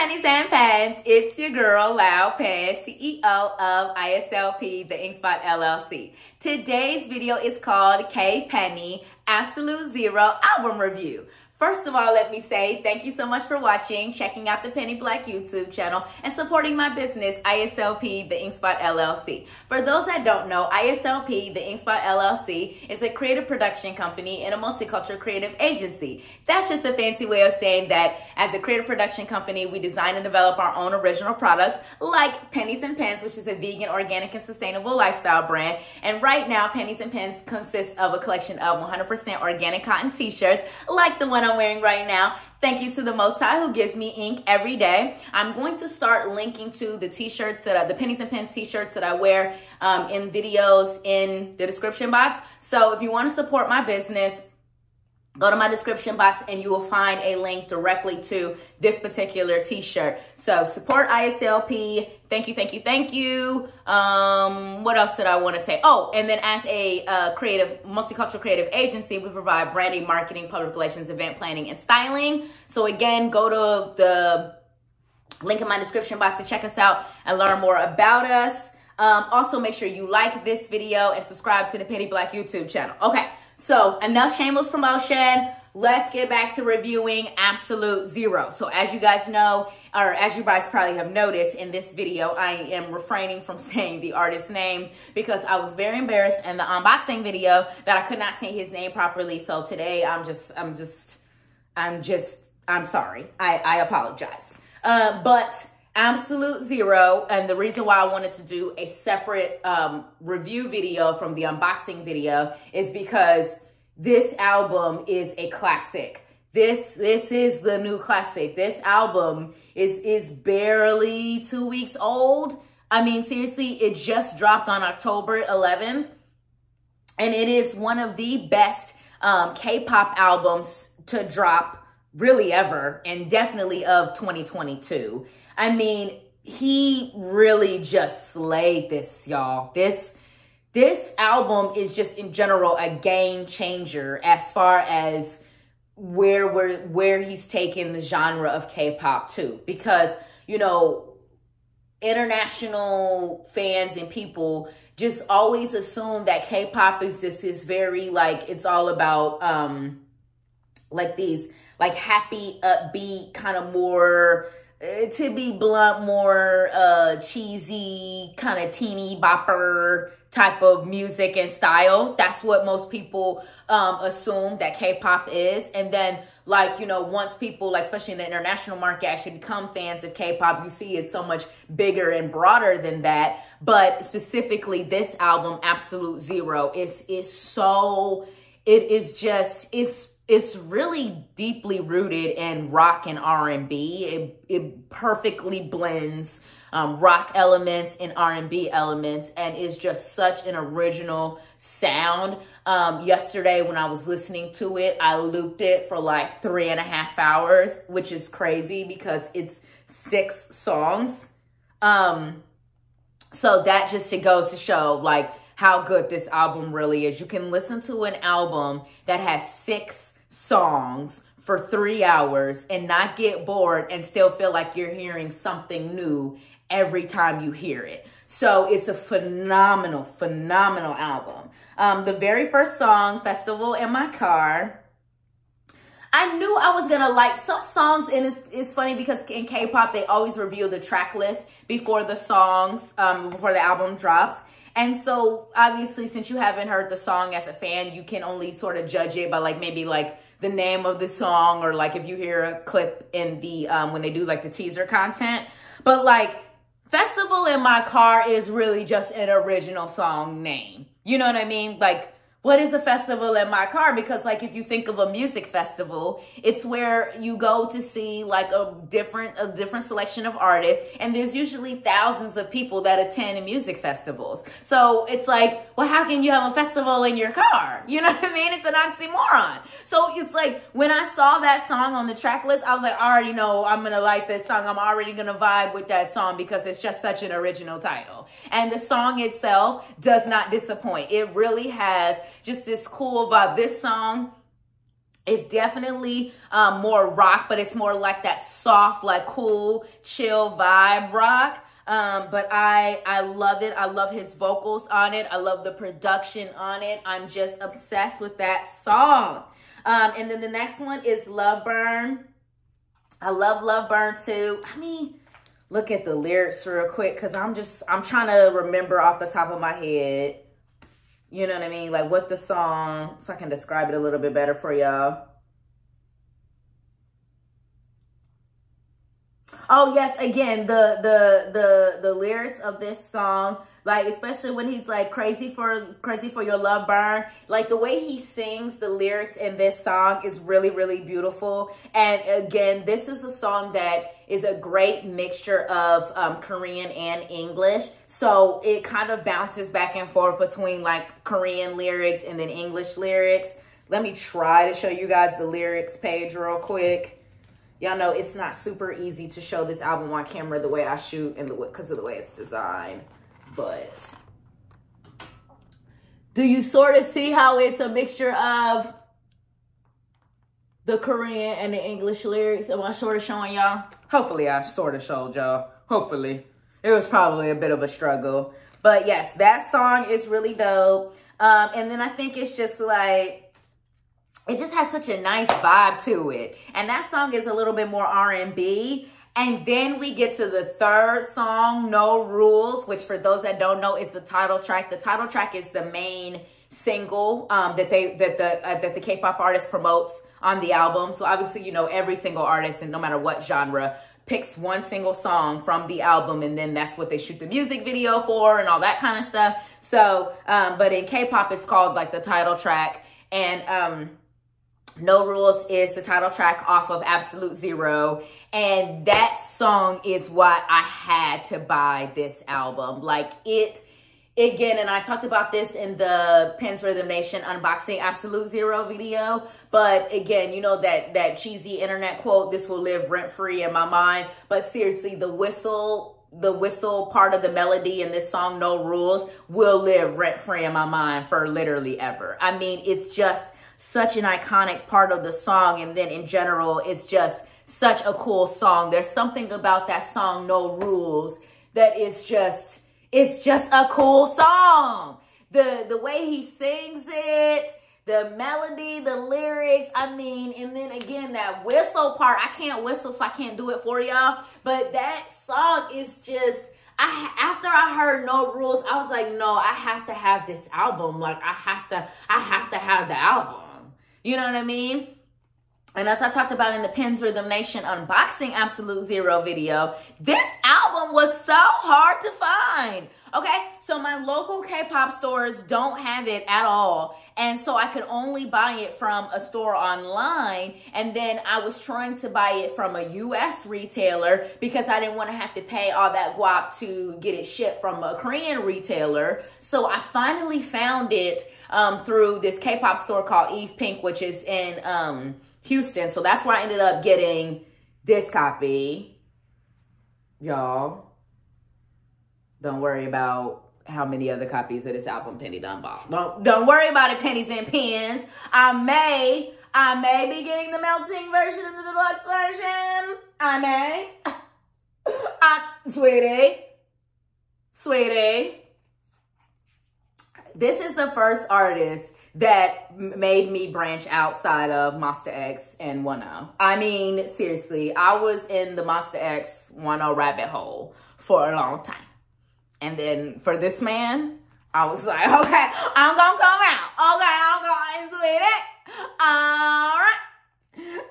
Pennies and Pens. It's your girl, LoudPen, CEO of ISLP, the InkSpot LLC. Today's video is called K Penny Absolute Zero Album Review. First of all, let me say thank you so much for watching, checking out the Penny Black YouTube channel, and supporting my business, ISLP, the InkSpot LLC. For those that don't know, ISLP, the InkSpot LLC, is a creative production company and a multicultural creative agency. That's just a fancy way of saying that as a creative production company, we design and develop our own original products like Pennies and Pens, which is a vegan, organic, and sustainable lifestyle brand. And right now, Pennies and Pens consists of a collection of 100% organic cotton t-shirts like the one I'm wearing right now. Thank you to the Most High who gives me ink every day. I'm going to start linking to the t-shirts that the Pennies and Pens t-shirts that I wear in videos in the description box. So if you want to support my business, go to my description box and you will find a link directly to this particular t-shirt. So support ISLP. Thank you, thank you, thank you. What else did I want to say? Oh, and then as a multicultural creative agency, we provide branding, marketing, public relations, event planning, and styling. So again, go to the link in my description box to check us out and learn more about us. Also, make sure you like this video and subscribe to the Penny Black YouTube channel. Okay. So enough shameless promotion. Let's get back to reviewing Absolute Zero. So as you guys know, or as you guys probably have noticed in this video, I am refraining from saying the artist's name because I was very embarrassed in the unboxing video that I could not say his name properly. So today I'm sorry. I apologize. But Absolute Zero, and the reason why I wanted to do a separate review video from the unboxing video is because this album is a classic. This is the new classic. This album is barely 2 weeks old. I mean, seriously, it just dropped on October 11th, and it is one of the best K-pop albums to drop really ever, and definitely of 2022. I mean, he really just slayed this, y'all. This album is just in general a game changer as far as where he's taken the genre of K-pop to, because, you know, international fans and people just always assume that K-pop is this very like, it's all about like these like happy, upbeat, kind of more, to be blunt, more cheesy, kind of teeny bopper type of music and style. That's what most people assume that K-pop is. And then, like, you know, once people, like, especially in the international market, actually become fans of K-pop, you see it's so much bigger and broader than that. But specifically, this album, Absolute Zero, it's really deeply rooted in rock and R&B. It perfectly blends rock elements and R&B elements, and is just such an original sound. Yesterday when I was listening to it, I looped it for like 3.5 hours, which is crazy because it's 6 songs. So that just goes to show like how good this album really is. You can listen to an album that has 6 songs for 3 hours and not get bored and still feel like you're hearing something new every time you hear it. So it's a phenomenal, phenomenal album. The very first song, Festival in My Car, I knew I was gonna like some songs, and it's funny because in K-pop, they always reveal the track list before the songs, before the album drops. And so obviously, since you haven't heard the song as a fan, you can only sort of judge it by like maybe like the name of the song, or like if you hear a clip in the, when they do like the teaser content. But like Festival in My Car is really just an original song name. You know what I mean? Like, what is a festival in my car? Because like, if you think of a music festival, it's where you go to see like a different selection of artists. And there's usually thousands of people that attend music festivals. So it's like, well, how can you have a festival in your car? You know what I mean? It's an oxymoron. So it's like, when I saw that song on the track list, I was like, I already know I'm going to like this song. I'm already going to vibe with that song because it's just such an original title. And the song itself does not disappoint. It really has just this cool vibe. This song It's definitely more rock, but it's more like that soft, like cool, chill vibe rock. But I love it. I love his vocals on it. I love the production on it. I'm just obsessed with that song. And then the next one is Love Burn. I love Love Burn too. I mean, look at the lyrics real quick, because I'm trying to remember off the top of my head. You know what I mean? Like what the song, so I can describe it a little bit better for y'all. Oh yes, again, the lyrics of this song, like especially when he's like crazy for your love burn, like the way he sings the lyrics in this song is really, really beautiful. And again, this is a song that is a great mixture of Korean and English. So it kind of bounces back and forth between like Korean lyrics and then English lyrics. Let me try to show you guys the lyrics page real quick. Y'all know it's not super easy to show this album on camera the way I shoot and because of the way it's designed. But do you sort of see how it's a mixture of the Korean and the English lyrics? Am I sort of showing y'all? Hopefully I sort of showed y'all. Hopefully. It was probably a bit of a struggle. But yes, that song is really dope. And then I think it's just like, it just has such a nice vibe to it. And that song is a little bit more R&B. And then we get to the third song, No Rules, which for those that don't know is the title track. The title track is the main single that the K-pop artist promotes on the album. So obviously, you know, every single artist, and no matter what genre, picks one single song from the album, and then that's what they shoot the music video for and all that kind of stuff. So, but in K-pop, it's called like the title track. And No Rules is the title track off of Absolute Zero. And that song is what I had to buy this album. Like it, again, and I talked about this in the Pens Rhythm Nation unboxing Absolute Zero video. But again, you know that cheesy internet quote, this will live rent-free in my mind. But seriously, the whistle part of the melody in this song, No Rules, will live rent-free in my mind for literally ever. I mean, it's just such an iconic part of the song. And then in general, it's just such a cool song. There's something about that song, No Rules, that is just, it's just a cool song. The way he sings it, the melody, the lyrics, I mean, and then again, that whistle part, I can't whistle, so I can't do it for y'all. But that song is just, after I heard No Rules, I was like, no, I have to have this album. Like, I have to have the album. You know what I mean? And as I talked about in the Pens Rhythm Nation unboxing Absolute Zero video, this album was so hard to find. Okay, so my local K-pop stores don't have it at all. And so I could only buy it from a store online. And then I was trying to buy it from a US retailer because I didn't want to have to pay all that guap to get it shipped from a Korean retailer. So I finally found it through this K-pop store called Eve Pink, which is in Houston. So that's where I ended up getting this copy. Y'all, don't worry about how many other copies of this album Penny done bought. Don't worry about it, Pennies and Pens. I may be getting the melting version and the deluxe version. I may. Sweetie. This is the first artist that made me branch outside of Monsta X and 1O. I mean, seriously, I was in the Monsta X 1O rabbit hole for a long time. And then for this man, I was like, okay, I'm gonna come out. Okay, I'm going, sweetie.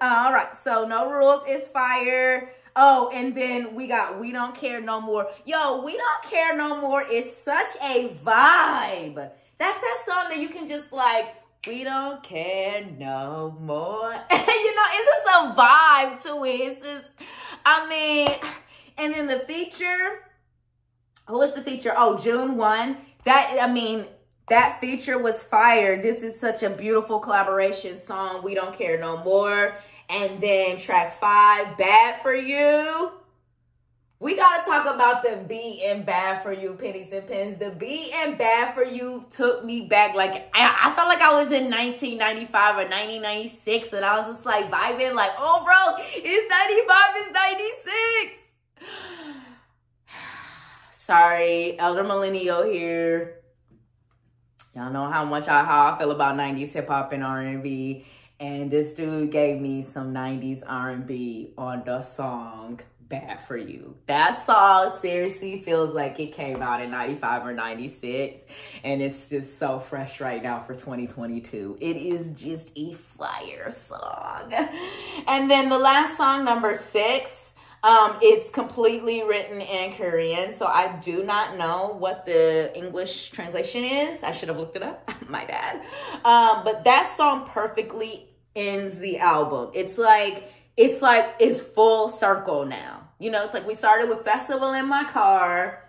All right. So No Rules is fire. Oh, and then we got We Don't Care No More. Yo, We Don't Care No More is such a vibe. That's that song that you can just like, we don't care no more. You know, it's just a vibe to it. It's just, I mean, and then the feature, who was the feature? Oh, June 1. That feature was fire. This is such a beautiful collaboration song, We Don't Care No More. And then track 5, Bad For You. We gotta talk about the Be and Bad For You, Pennies and Pens. The Be and Bad For You took me back. Like, I felt like I was in 1995 or 1996, and I was just like vibing, like, oh, bro, it's 95, it's 96. Sorry, Elder Millennial here. Y'all know how I feel about 90s hip hop and R&B. And this dude gave me some 90s R&B on the song Bad For You. That song seriously feels like it came out in 95 or 96. And it's just so fresh right now for 2022. It is just a fire song. And then the last song, number 6, is completely written in Korean. So I do not know what the English translation is. I should have looked it up. My bad. But that song perfectly ends the album. It's full circle now. You know, it's like we started with Festival in My Car,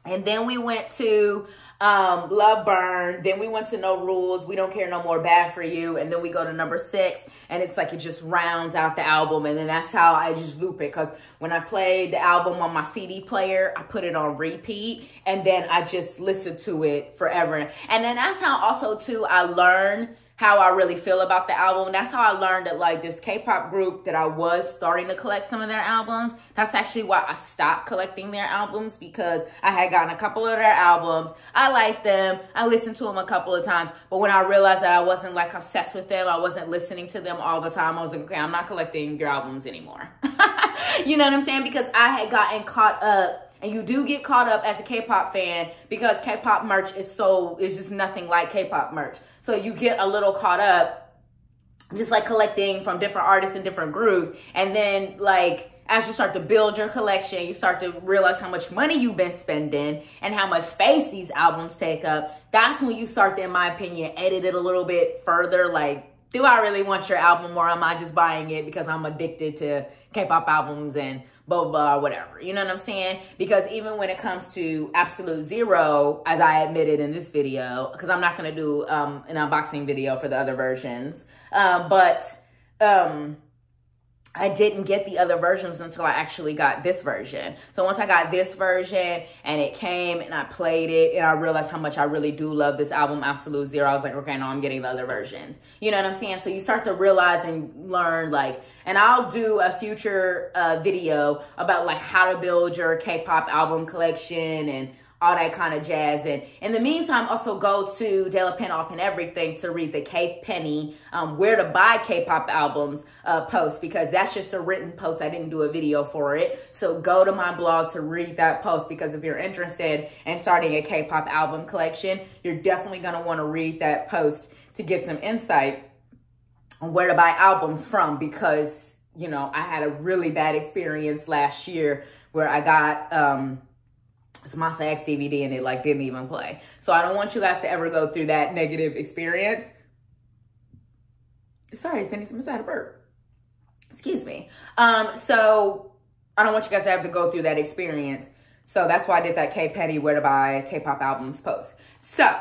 and then we went to Love Burn, then we went to No Rules, We Don't Care No More, Bad For You, and then we go to number 6, and it's like it just rounds out the album, and then that's how I just loop it, because when I played the album on my CD player, I put it on repeat, and then I just listen to it forever. And then that's how also, too, I learned how I really feel about the album. That's how I learned that, like, this K-pop group that I was starting to collect some of their albums, that's actually why I stopped collecting their albums, because I had gotten a couple of their albums. I liked them. I listened to them a couple of times. But when I realized that I wasn't, like, obsessed with them, I wasn't listening to them all the time, I was like, okay, I'm not collecting your albums anymore. You know what I'm saying? Because I had gotten caught up. And you do get caught up as a K-pop fan, because K-pop merch is just nothing like K-pop merch. So you get a little caught up just like collecting from different artists and different groups. And then, like, as you start to build your collection, you start to realize how much money you've been spending and how much space these albums take up. That's when you start to, in my opinion, edit it a little bit further. Like, do I really want your album, or am I just buying it because I'm addicted to K-pop albums and blah, blah, whatever. You know what I'm saying? Because even when it comes to Absolute Zero, as I admitted in this video, because I'm not going to do an unboxing video for the other versions, I didn't get the other versions until I actually got this version. So once I got this version and it came and I played it and I realized how much I really do love this album, Absolute Zero, I was like, okay, no, I'm getting the other versions. You know what I'm saying? So you start to realize and learn, like, and I'll do a future video about, like, how to build your K-pop album collection and all that kind of jazz. And in the meantime, also go to LoudPen All Pen Everything to read the K-Penny where to buy K-pop albums post, because that's just a written post. I didn't do a video for it. So go to my blog to read that post, because if you're interested in starting a K-pop album collection, you're definitely going to want to read that post to get some insight on where to buy albums from, because, you know, I had a really bad experience last year where I got it's Monster X DVD and it, like, didn't even play. So I don't want you guys to ever go through that negative experience. Sorry, it's Pennies inside a burp. Excuse me. So I don't want you guys to have to go through that experience. So that's why I did that K-Penny where to buy K-pop albums post. So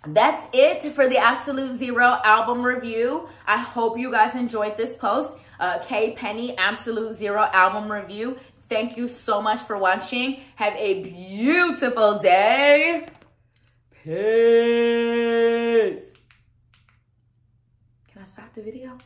that's it for the Absolute Zero album review. I hope you guys enjoyed this post. K-Penny Absolute Zero album review. Thank you so much for watching. Have a beautiful day. Peace. Can I stop the video?